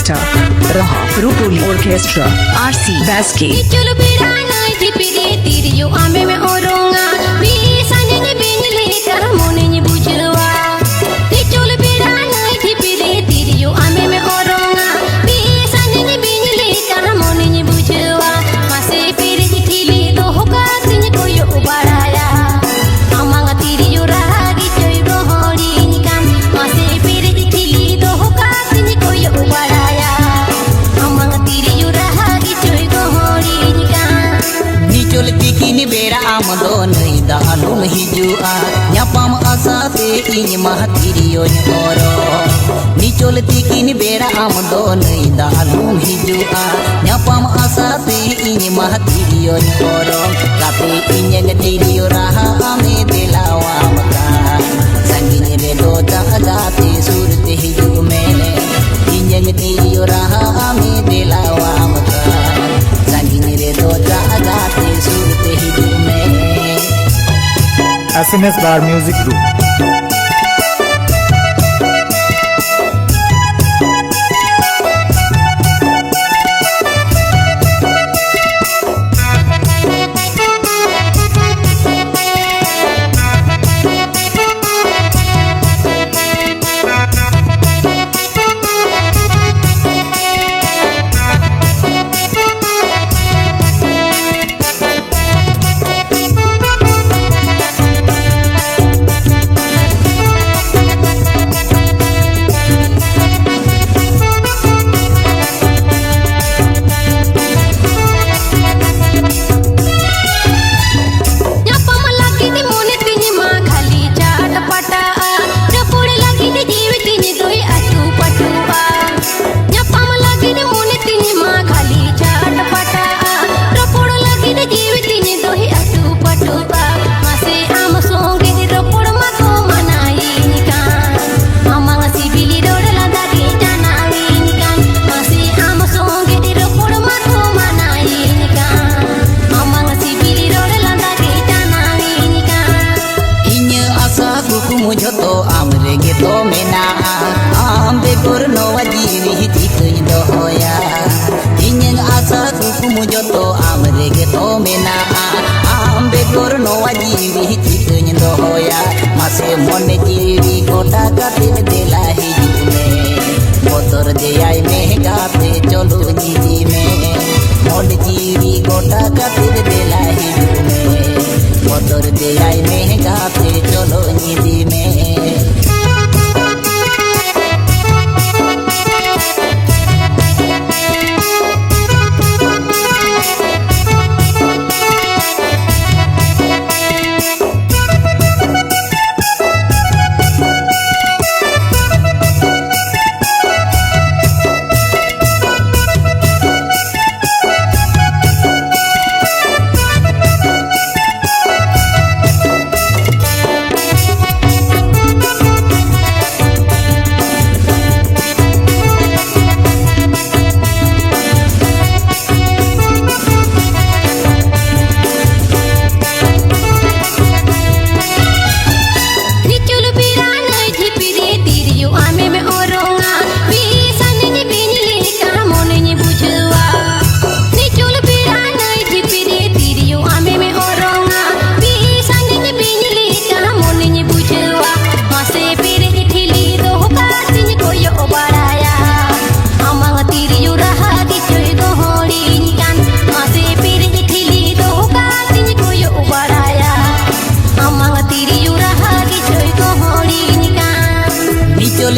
Director Raha Rupuli Orchestra RC Baski चलो बिरा नाय झिपिरे तिरियो आमे में ओरोंगा बीसाने ने बिनले का मोने ने बुझवा चलो बिरा नाय झिपिरे तिरियो आमे में ओरोंगा बीसाने ने बिनले का मोने ने बुझवा मासे फिर चिठिले तो होगा सिन कोयो उबाराया अमांगा तिरियो रागी चोय गोहड़ी निकाम मासे फिर चिठिले तो होगा सिन कोयो उबाराया अमांगा तिरियो रागी चोय गोहड़ी निकाम निचोल तिकिन बेरा आमदो नई दालुम हिजुआ न्यापाम आसाते इन महतिरियो ओरो निचोल तिकिन बेरा आमदो नई दालुम हिजुआ न्यापाम आसाते इन महतिरियो ओरो काते इन्यंग तिरियो राहा आमे दिलावा मका संगिन रे दो जाते सुरते हिजु में इन्यंग तिरियो राहा आमे दिलावा मका संगिन रे दो जाते सुरते हिजु में SMS Bar Music Group मुझो Amre गे तो मेना आम बेगोर नवा जीवी चिकन दोया इन्यंग आशा कुकु मुझो तो आमरे गे तो मेना आम बेगोर नवा जीवी चिकन दोया मासे मोने जीवी गोटा कातिन देला हिजु में बोतर देयाई में गाते चलो जीवी में मोने जीवी गोटा कातिन देला हिजु में बोतर देयाई में गाते चलो जीवी में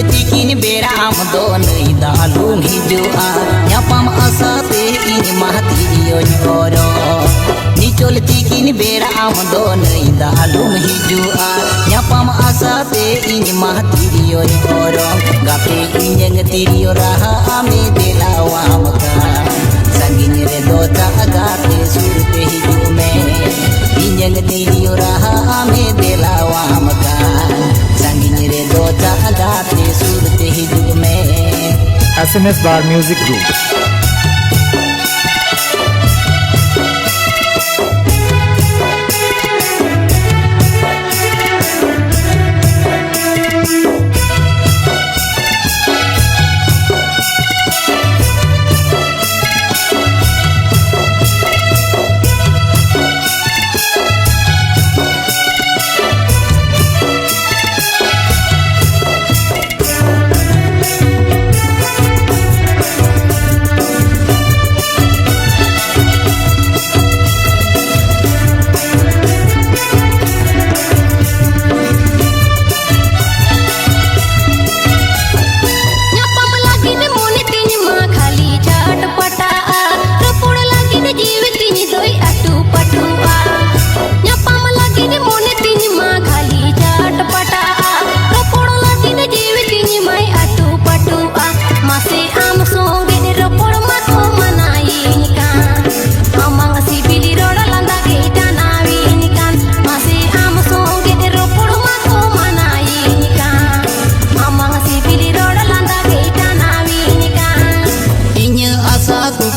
तिकिन बेरा आमदो नई दालुम हिजुआ न्यापाम आसाते इन महतिरियो ओरो निचोल तिकिन बेरा आमदो नई दालुम हिजुआ न्यापाम आसाते इन महतिरियो ओरो गाते इन्यंग तिरियो राहा आमे दिलावा मका संगिन रे दो गाते सुरते हिजु में इन्यंग तिरियो राहा आमे दिलावा मका संगिन रे दो गाते सुरते हिजु में SMS Bar Music Group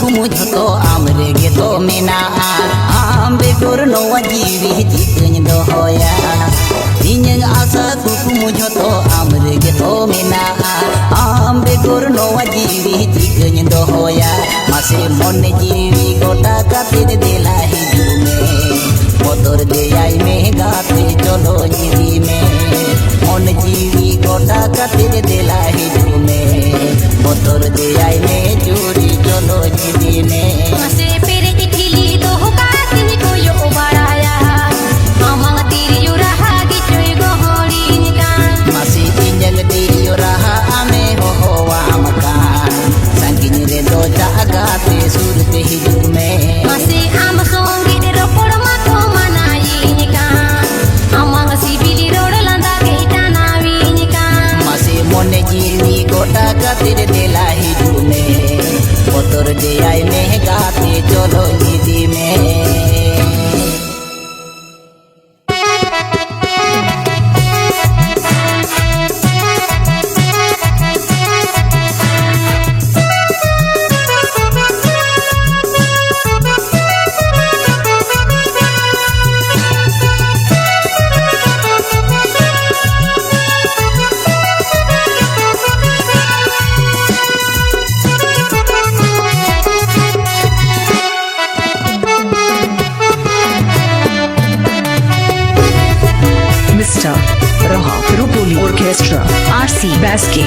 कुकुम झतो Amre गे तो मेना आम बेगोर नोवा जीवी चिकन दोहोया इन्हें आशा कुकुम झतो आमरे गे तो मेना आम बेगोर नोवा जीवी चिकन दोहोया मासे मन जीवी गोटा कातिर देला हिजू में मोटर दे आई में गाते चलो जीवी में मन जीवी गोटा कातिर देला हिजू में मोटर दे आई में चूरी चलो जीवी में मासे पेरे चिठिली तो होगा तिनी को यो बड़ाया अमंग तिरियो रहा गिचोय गोहड़ी निकान मासी इंजल दियो रहा आमे हो आमकान संगिन रे दो जागाते सुरते हिजू में मासे आम सोंगी दे रोपड़ मा को मनाई निकान अमंग सिबिली रोड लंदा के टानावी निकान मासी मोने जीवी गोटा कातिर देला हिजू में मोटर दे आई में गाते चलो जीवी में Mr. Raha Rupoli Orchestra RC Basque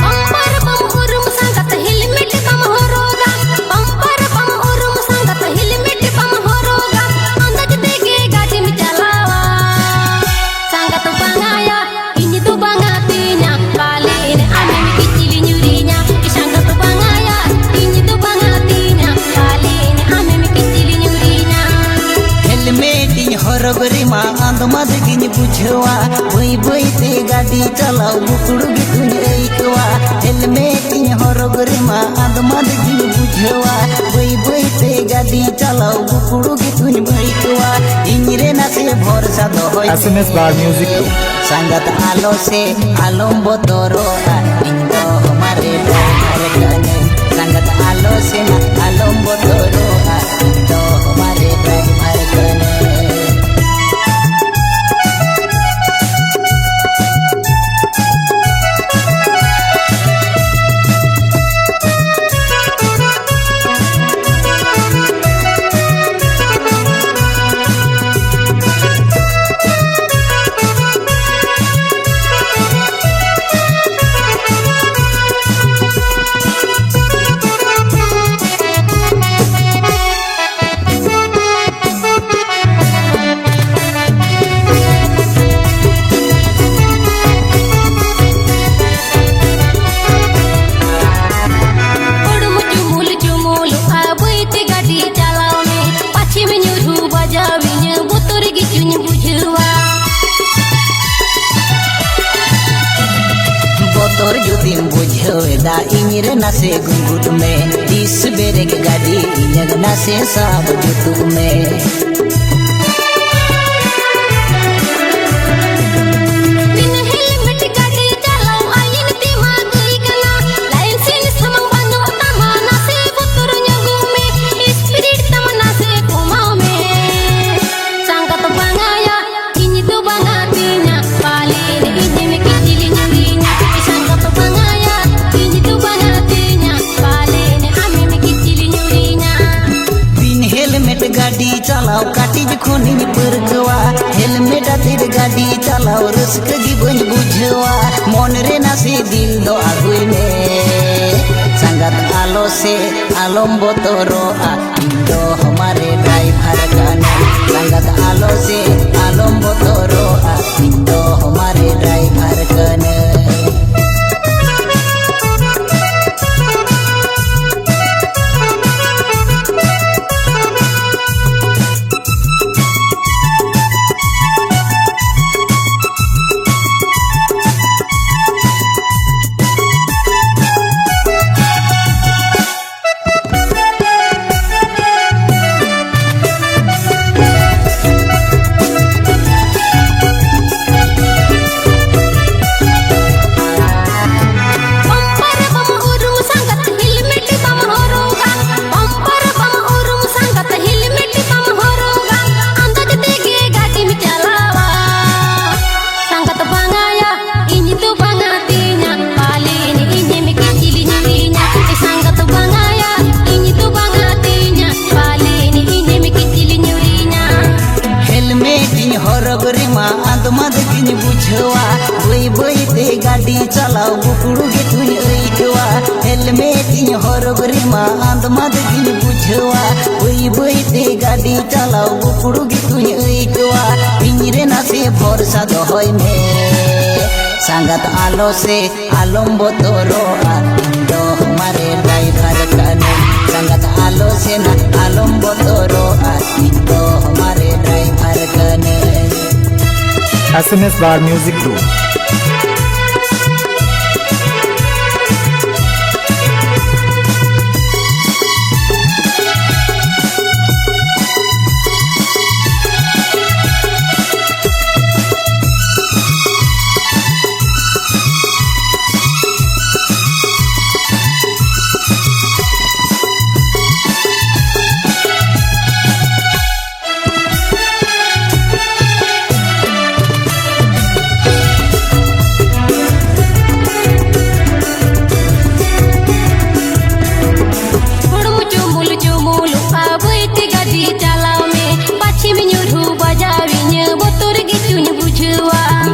bumper बम उरुम संगत हेलमेट बम होरोगा बम्पर बम उरुम संगत हेलमेट बम होरोगा अंदज देगे गाड़ी में चलावा संगत बंगाया इन तो बंगातीnya kalian ame में किचिली nyurinya संगत बंगाया इन तो बंगातीnya kalian ame में किचिली nyurinya हेलमेट हरगरी मा अंदमद गिन बुझवा बई बई ते गाड़ी चलाओ बुकुड़ गिन ऐकवा हेलमेट हरगरी मा अंदमद गिन बुझवा बई बई ते गाड़ी चलाओ बुकुड़ गिन ऐकवा इनरे ना से भरोसा दोय SMS Bar Music Group. संगत आलो से आलम बोतरो इन दो हमारे ड्राइवर कने संगत आलो से ना आलम बोतरो इन दो हमारे ड्राइवर कने तोर जुदिम बुझेदा इनरे नसे गुंगुट में दिस बेरे के गाड़ी इनग नसे सब जुतुक में गाड़ी चलाओ काटिज खोनी परकवा हेलमेट आतिर गाड़ी चलाओ रस्क गी बन बुझवा मन रे ना से दिल दो आगुई में संगत आलो से आलम बोतरो इन दो हमारे ड्राइवर कने संगत आलो से आलम बोतरो इन दो हमारे ड्राइवर कने रे मा आंद मद गिन बुझवा बई बई ते गाड़ी चलाओ गुकुड़ू गितुन ऐकवा पिंजरे ना से भरोसा दोहय में संगत आलो से आलम बतरो दो हमारे ड्राइवर कने संगत आलो से ना आलम बतरो दो हमारे ड्राइवर कने SMS Bar Music Group.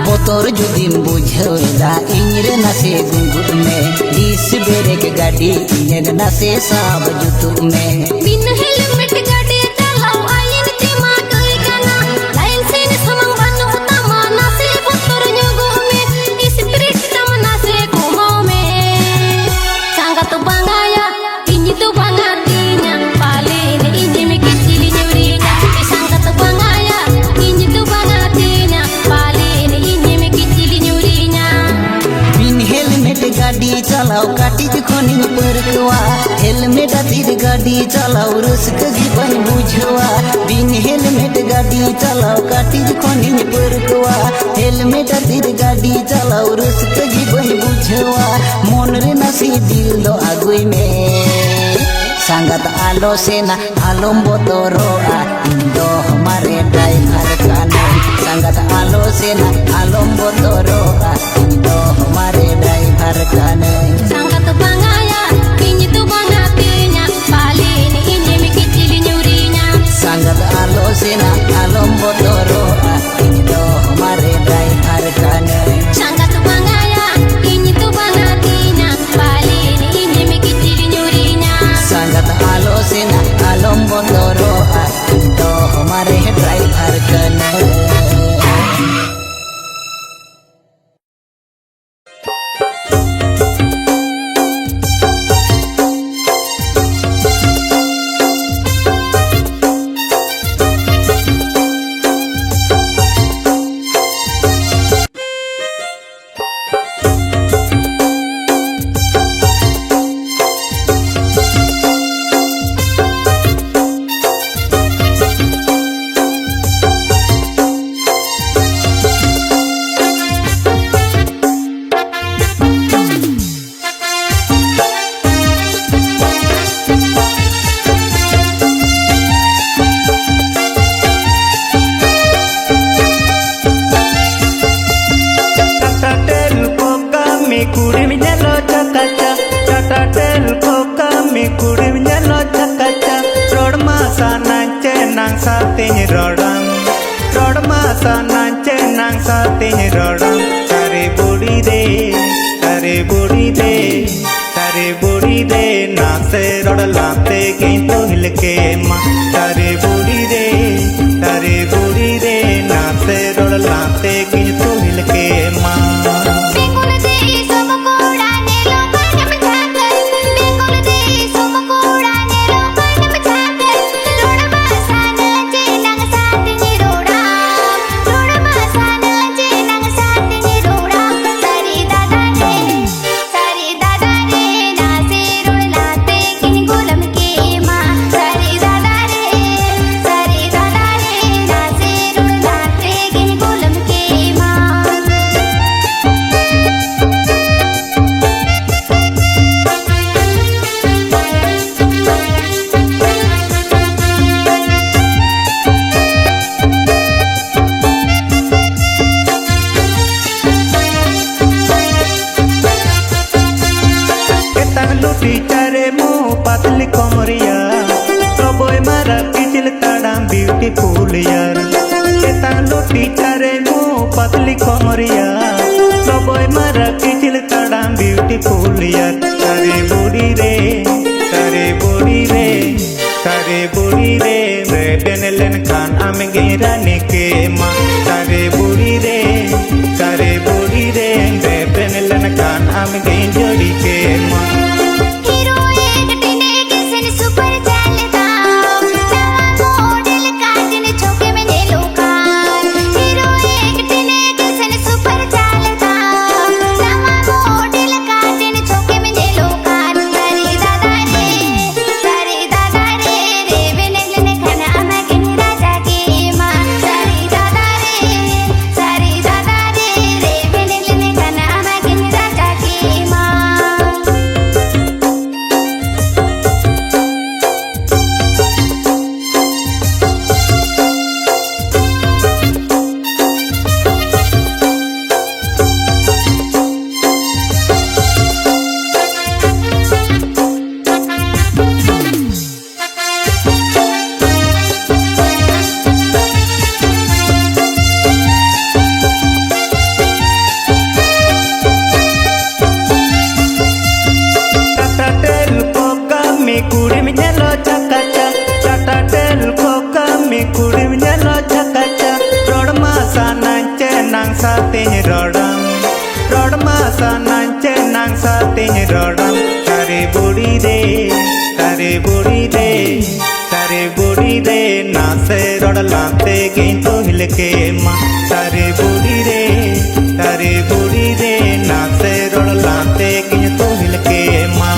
बोतोर जुदीम बुझेला इंगरे नसे गुंगुट में बीस बेरे के गाड़ी इने नसे सब जुतु में बिन हेलमेट गाड़ी चलाओ आइन तिमा कई गाना लाइन से न समंग बनो तमा नसे बोतोर न्योगो में स्प्रिट तम नसे कोमाओ में संगत बंगाया इंज तो बंगा तीना पाले ने इंज में किचिली न्यूरीना संगत बंगाया इंज तो बंगा तीना पाले ने इंज में किचिली न्यूरीना बिन हेलमेट गाड़ी चलाओ काटी खोनी परकवा हेलमेट आतिर गाड़ी चलाओ रस्क जीवन बुझवा बिन हेलमेट गाड़ी चलाओ काटी खोनी परकवा हेलमेट आतिर गाड़ी चलाओ रस्क जीवन बुझवा मन रे नसी दिल दो आगुई में संगत आलो से ना आलम बतरो दो हमारे ड्राइवर कने संगत आलो से ना आलम बतरो दो हमारे ड्राइवर कने संगत बंगाया इंज तो बंगा तीना पाले ने इंज में किचिली न्यूरीना संगत आलो से ना आलम बतरो दो हमारे ड्राइवर कने संगत बंगाया इंज तो बंगा तीना पाले ने इंज में किचिली न्यूरीना संगत आलो से ना आलम बतरो दो हमारे ड्राइवर कने के nyelo chakacha chata tel ko kami kudi nyelo chakacha rod masa nanche nang sa tin rodam rod masa nanche nang sa tin rodam tare budi de na se rod lante gin to hilke ma tare budi de na se rod lante gin to hilke ma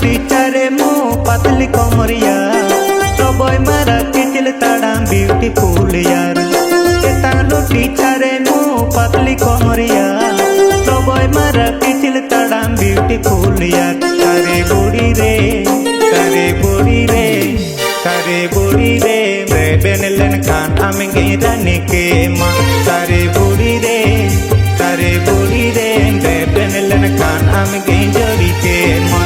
टीचरे मो पतली कोमरिया तो boy मारा किचल ताड़ाम beautiful यार केतालो टीचरे मो पतली कोमरिया तो बॉय मारा किचल ताड़ाम ब्यूटीफुल यार करे बुड़ी रे रे बेनलन खान आमेंगे रानी के माँ करे बुड़ी रे रे बेनलन खान आमेंगे जोड़ी के माँ